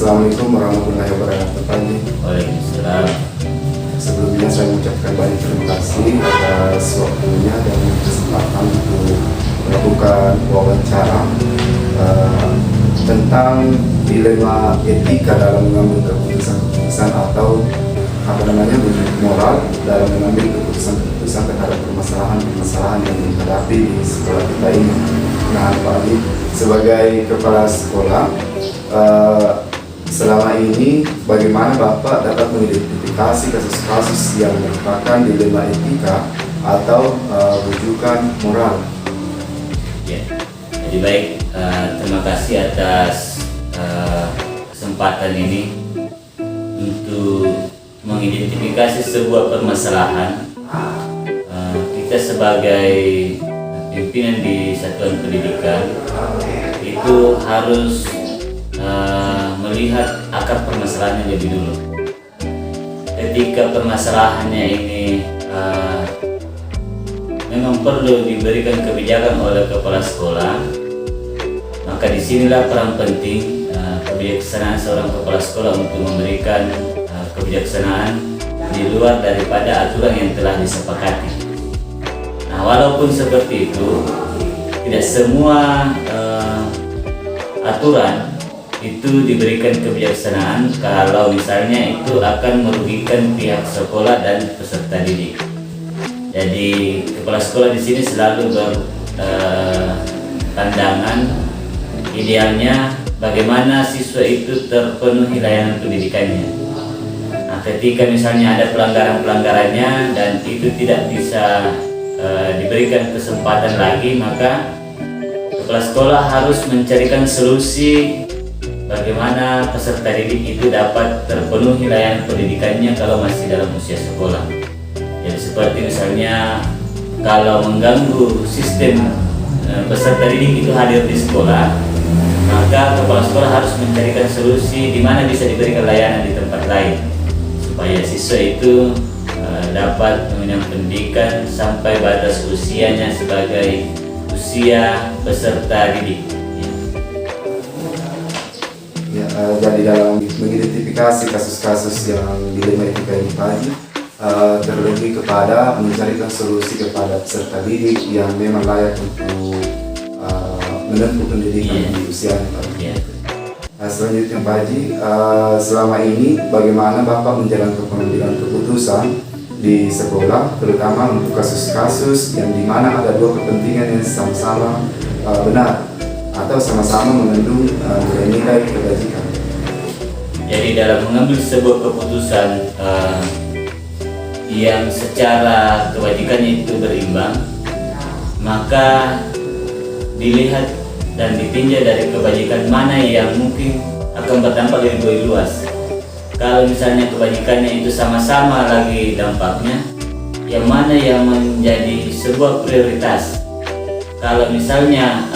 Assalamualaikum warahmatullahi wabarakatuh. Waalaikumsalam. Sebelumnya saya mengucapkan banyak terima kasih atas waktunya dan kesempatan untuk melakukan wawancara tentang dilema etika dalam mengambil keputusan atau moral dalam mengambil keputusan terhadap permasalahan yang dihadapi di sekolah kita ini. Nah, Pak Ali, sebagai kepala sekolah, selama ini bagaimana Bapak dapat mengidentifikasi kasus-kasus yang merupakan dilema etika atau rujukan moral? Ya, jadi baik, terima kasih atas kesempatan ini untuk mengidentifikasi sebuah permasalahan. Kita sebagai pimpinan di satuan pendidikan itu harus melihat akar permasalahannya lebih dulu. Ketika permasalahannya ini memang perlu diberikan kebijakan oleh kepala sekolah, maka disinilah peran penting kebijaksanaan seorang kepala sekolah untuk memberikan kebijaksanaan di luar daripada aturan yang telah disepakati. Nah, walaupun seperti itu, tidak semua aturan itu diberikan kebijaksanaan kalau misalnya itu akan merugikan pihak sekolah dan peserta didik. Jadi kepala sekolah di sini selalu berpandangan idealnya bagaimana siswa itu terpenuhi layanan pendidikannya. Nah, ketika misalnya ada pelanggaran-pelanggarannya dan itu tidak bisa diberikan kesempatan lagi, maka kepala sekolah harus mencarikan solusi bagaimana peserta didik itu dapat terpenuhi layanan pendidikannya kalau masih dalam usia sekolah. Jadi seperti misalnya kalau mengganggu sistem peserta didik itu hadir di sekolah, maka kepala sekolah harus mencarikan solusi di mana bisa diberikan layanan di tempat lain supaya siswa itu dapat mengenyam pendidikan sampai batas usianya sebagai usia peserta didik. Ya, jadi dalam mengidentifikasi kasus-kasus yang dilema etika ini tadi, terlebih kepada mencarikan solusi kepada peserta didik yang memang layak untuk menempuh pendidikan di usianya. Selanjutnya Pak Haji, selama ini bagaimana Bapak menjalankan pengambilan keputusan di sekolah, terutama untuk kasus-kasus yang dimana ada dua kepentingan yang sama-sama benar atau sama-sama mengandung nilai-nilai kebajikan? Jadi dalam mengambil sebuah keputusan yang secara kebajikannya itu berimbang, maka dilihat dan ditinjau dari kebajikan mana yang mungkin akan berdampak lebih luas. Kalau misalnya kebajikannya itu sama-sama lagi dampaknya, yang mana yang menjadi sebuah prioritas? Kalau misalnya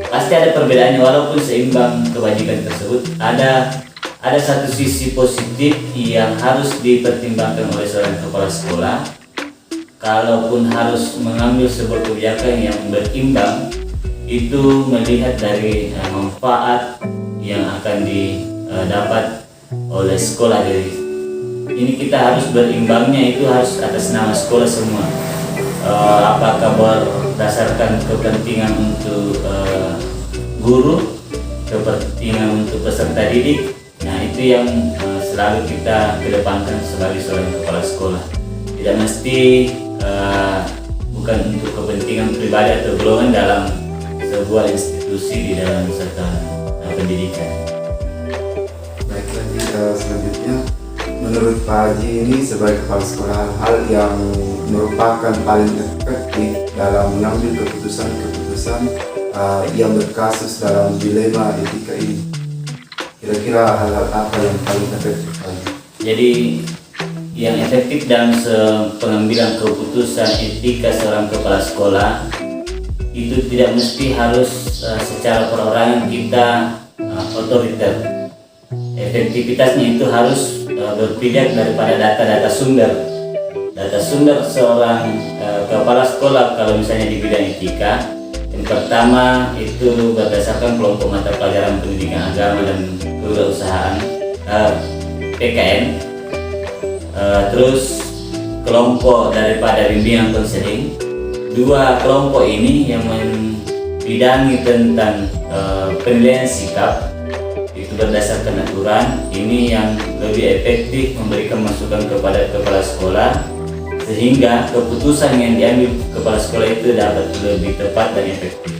pasti ada perbedaannya, walaupun seimbang kebajikan tersebut, ada satu sisi positif yang harus dipertimbangkan oleh seorang kepala sekolah. Kalaupun harus mengambil sebuah kebijakan yang berimbang, itu melihat dari manfaat yang akan didapat oleh sekolah. Dari ini kita harus berimbangnya itu harus atas nama sekolah semua. Apakah berdasarkan kepentingan untuk guru, kepentingan untuk peserta didik. Nah, itu yang selalu kita kedepankan sebagai seorang kepala sekolah. Tidak mesti bukan untuk kepentingan pribadi atau golongan dalam sebuah institusi di dalam satuan pendidikan. Baik, selanjutnya menurut Pak Haji ini sebagai kepala sekolah, hal yang merupakan paling efektif dalam mengambil keputusan yang berkasus dalam dilema etika ini, kira-kira hal-hal apa yang paling efektif Pak Haji? Jadi yang efektif dalam pengambilan keputusan etika seorang kepala sekolah itu tidak mesti harus secara perorangan kita otoriter. Efektivitasnya itu harus berpijak daripada data-data sumber. Data sumber seorang kepala sekolah kalau misalnya di bidang etika Yang pertama itu berdasarkan kelompok mata pelajaran pendidikan agama dan kewirausahaan PKN. Terus kelompok daripada bimbingan konseling. Dua kelompok ini yang membidangi tentang penilaian sikap itu berdasarkan aturan. Ini yang lebih efektif memberikan masukan kepada kepala sekolah sehingga keputusan yang diambil kepala sekolah itu dapat lebih tepat dan efektif.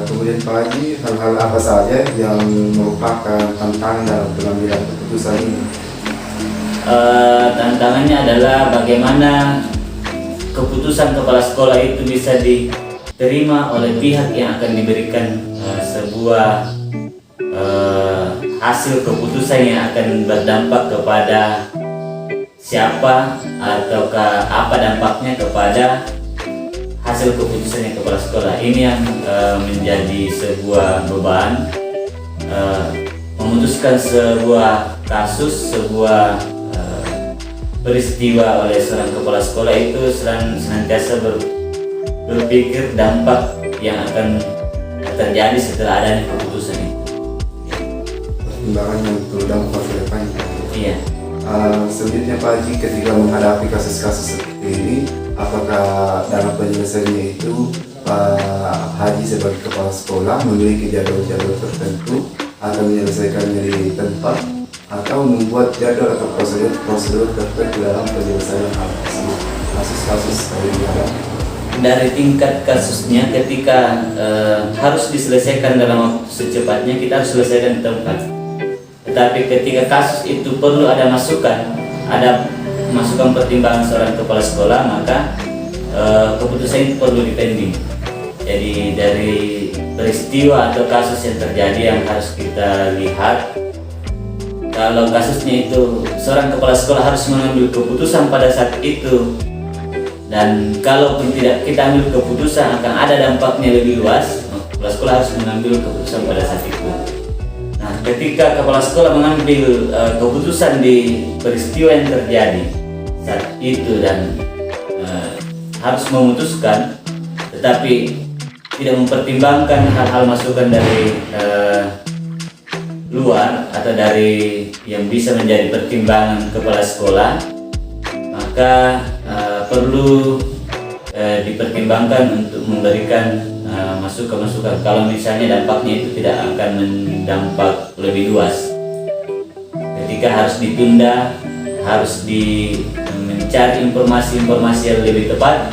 Kemudian Pak Haji, hal-hal apa saja yang merupakan tantangan dalam pengambilan keputusan ini? Tantangannya adalah bagaimana keputusan kepala sekolah itu bisa diterima oleh pihak yang akan diberikan sebuah hasil keputusan yang akan berdampak kepada siapa ataukah apa dampaknya kepada hasil keputusannya kepala sekolah. Ini yang menjadi sebuah beban, memutuskan sebuah kasus, sebuah peristiwa oleh seorang kepala sekolah itu senantiasa berpikir dampak yang akan terjadi setelah adanya keputusan itu. Pertimbangan yang berdampak ke depannya. Iya. Selanjutnya Pak Haji, ketika menghadapi kasus-kasus seperti ini, apakah dalam penyelesaiannya itu Pak Haji sebagai kepala sekolah memiliki jadwal-jadwal tertentu atau menyelesaikannya di tempat atau membuat jadwal atau prosedur tertentu dalam penyelesaian hal tersebut, kasus-kasus yang dihadapi? Dari tingkat kasusnya, ketika harus diselesaikan dalam waktu secepatnya, kita harus selesaikan di tempat. Tetapi ketika kasus itu perlu ada masukan pertimbangan seorang kepala sekolah, maka keputusan itu perlu dipending. Jadi dari peristiwa atau kasus yang terjadi yang harus kita lihat, kalau kasusnya itu seorang kepala sekolah harus mengambil keputusan pada saat itu, dan kalaupun tidak kita ambil keputusan akan ada dampaknya lebih luas, kepala sekolah harus mengambil keputusan pada saat itu. Nah, ketika kepala sekolah mengambil keputusan di peristiwa yang terjadi saat itu dan harus memutuskan, tetapi tidak mempertimbangkan hal-hal masukan dari luar atau dari yang bisa menjadi pertimbangan kepala sekolah, maka perlu dipertimbangkan untuk memberikan masukan-masukan kalau misalnya dampaknya itu tidak akan mendampak lebih luas. Ketika harus ditunda, harus mencari informasi-informasi yang lebih tepat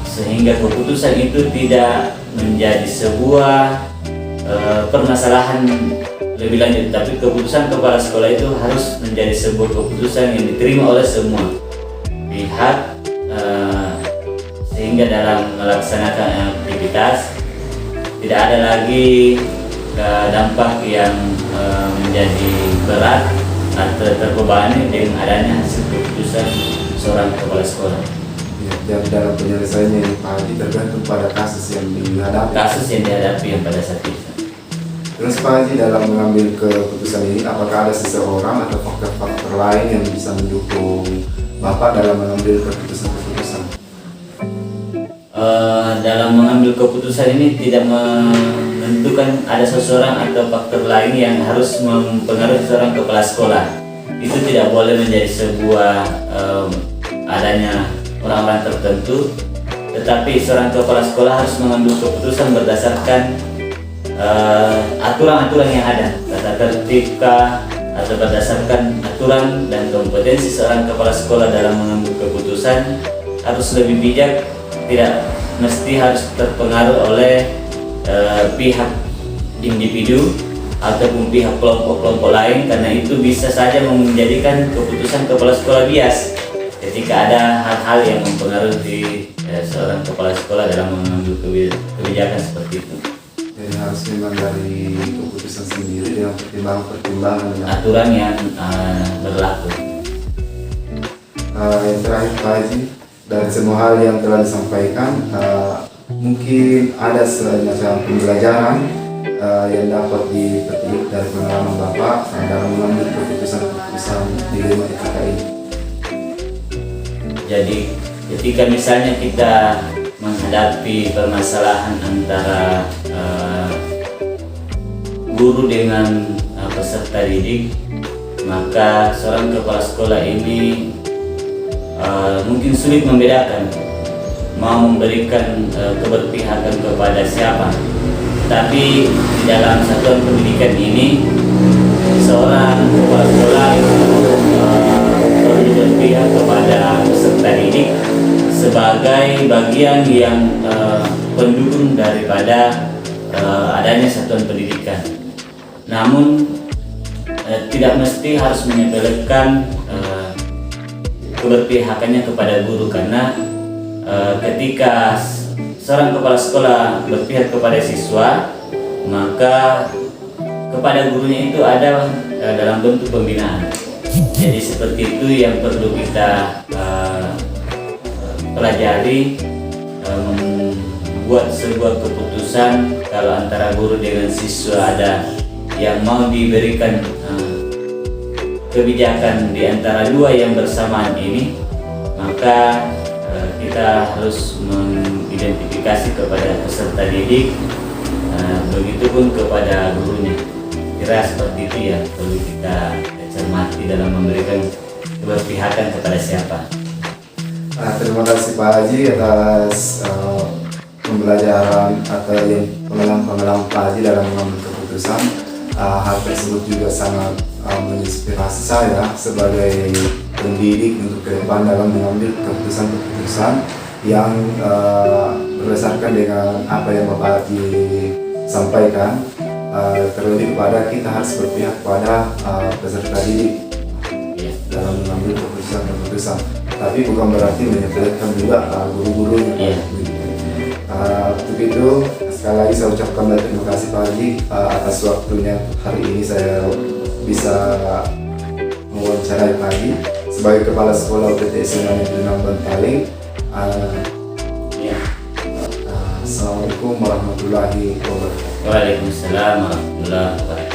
sehingga keputusan itu tidak menjadi sebuah permasalahan lebih lanjut, tapi keputusan kepala sekolah itu harus menjadi sebuah keputusan yang diterima oleh semua pihak, sehingga dalam melaksanakan aktivitas tidak ada lagi dampak yang menjadi berat atau terbebani dengan adanya hasil keputusan seorang kepala sekolah. Ya, dalam penyelesaiannya ini Pak Haji tergantung pada kasus yang dihadapi yang pada saat itu. Terus Pak Haji, dalam mengambil keputusan ini, apakah ada seseorang atau faktor-faktor lain yang bisa mendukung Bapak dalam mengambil keputusan-keputusan? Dalam mengambil keputusan ini tidak menentukan ada seseorang atau faktor lain yang harus mempengaruhi seorang kepala sekolah. Itu tidak boleh menjadi sebuah adanya orang-orang tertentu, tetapi seorang kepala sekolah harus mengambil keputusan berdasarkan aturan-aturan yang ada, tata tertib atau berdasarkan aturan dan kompetensi seorang kepala sekolah dalam mengambil keputusan harus lebih bijak, tidak mesti harus terpengaruh oleh pihak individu ataupun pihak kelompok-kelompok lain, karena itu bisa saja menjadikan keputusan kepala sekolah bias ketika ada hal-hal yang mempengaruhi seorang kepala sekolah dalam mengambil kebijakan seperti itu. Jadi harus memang dari keputusan sendiri dengan pertimbangan-pertimbangan aturan yang berlaku. Yang terakhir Pak Haji, dari semua hal yang telah disampaikan, mungkin ada semacam pembelajaran yang dapat dipetik dari pengalaman Bapak dalam mengambil keputusan-keputusan dilema etika ini. Jadi ketika misalnya kita menghadapi permasalahan antara guru dengan peserta didik, maka seorang kepala sekolah ini mungkin sulit membedakan mau memberikan keberpihakan kepada siapa. Tapi di dalam satuan pendidikan ini, seorang kepala sekolah perlu berpihak kepada peserta didik sebagai bagian yang pendukung daripada adanya satuan pendidikan. Namun tidak mesti harus menyepelekan keberpihakannya kepada guru, karena ketika seorang kepala sekolah berpihak kepada siswa, maka kepada gurunya itu ada dalam bentuk pembinaan. Jadi seperti itu yang perlu kita pelajari, membuat sebuah keputusan kalau antara guru dengan siswa ada yang mau diberikan kebijakan di antara dua yang bersamaan ini, maka kita harus mengidentifikasi kepada peserta didik, begitupun kepada gurunya. Kira seperti itu ya, perlu kita cermati dalam memberikan keberpihakan kepada siapa. Terima kasih Pak Haji atas pembelajaran atau yang pengalaman Pak Haji dalam mengambil keputusan. Hal tersebut juga sangat menginspirasi saya sebagai pendidik untuk ke depan dalam mengambil keputusan-keputusan yang berdasarkan dengan apa yang Bapak Haji sampaikan. Terlebih kepada kita harus berpihak kepada peserta didik dalam mengambil keputusan-keputusan. Tapi bukan berarti menyepelekan juga guru-gurunya. Untuk itu sekali lagi saya ucapkan banyak terima kasih Pak Haji atas waktunya hari ini saya bisa mewawancarai Pak Haji sebagai Kepala Sekolah UPT SMA Negeri 6 Bantaling. Assalamualaikum warahmatullahi wabarakatuh. Waalaikumsalam warahmatullahi wabarakatuh.